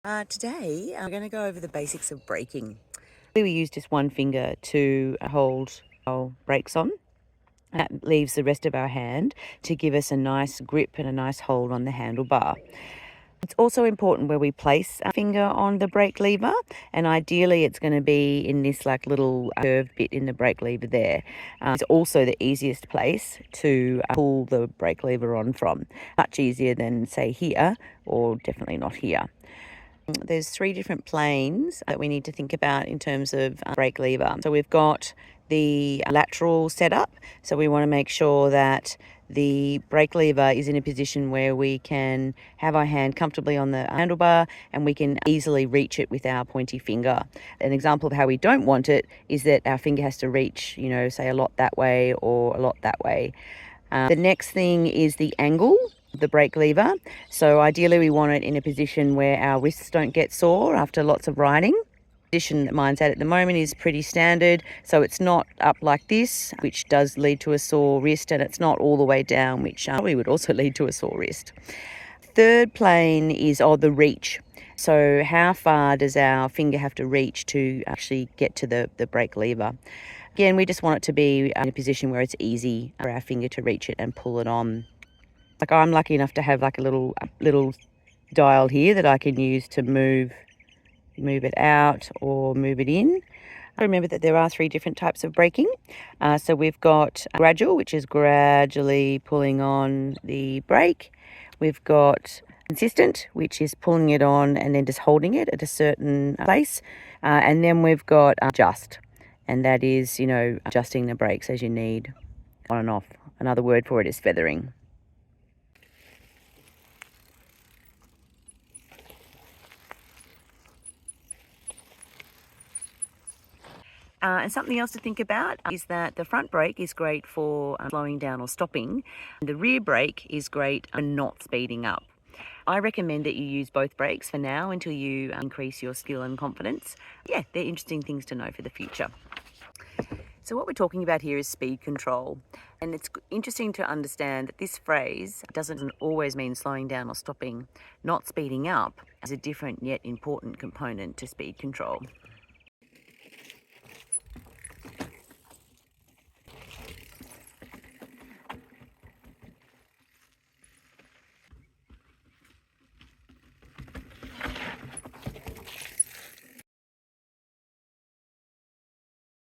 Today, I'm going to go over the basics of braking. We use just one finger to hold our brakes on. That leaves the rest of our hand to give us a nice grip and a nice hold on the handlebar. It's also important where we place a finger on the brake lever, and ideally it's going to be in this little curved bit in the brake lever there. It's also the easiest place to pull the brake lever on from. Much easier than say here, or definitely not here. There's three different planes that we need to think about in terms of brake lever. So we've got the lateral setup. So we want to make sure that the brake lever is in a position where we can have our hand comfortably on the handlebar and we can easily reach it with our pointy finger. An example of how we don't want it is that our finger has to reach, say a lot that way or a lot that way. The next thing is the angle of the brake lever. So ideally we want it in a position where our wrists don't get sore after lots of riding. The position that mine's at the moment is pretty standard, so it's not up like this, which does lead to a sore wrist, and it's not all the way down, which probably would also lead to a sore wrist. Third plane is the reach. So how far does our finger have to reach to actually get to the brake lever? Again, we just want it to be in a position where it's easy for our finger to reach it and pull it on. I'm lucky enough to have a little dial here that I can use to move it out or move it in. Remember that there are three different types of braking. So we've got gradual, which is gradually pulling on the brake. We've got consistent, which is pulling it on and then just holding it at a certain place. And then we've got adjust, and that is, adjusting the brakes as you need, on and off. Another word for it is feathering. And something else to think about is that the front brake is great for slowing down or stopping. And the rear brake is great for not speeding up. I recommend that you use both brakes for now until you increase your skill and confidence. Yeah, they're interesting things to know for the future. So what we're talking about here is speed control. And it's interesting to understand that this phrase doesn't always mean slowing down or stopping. Not speeding up is a different yet important component to speed control.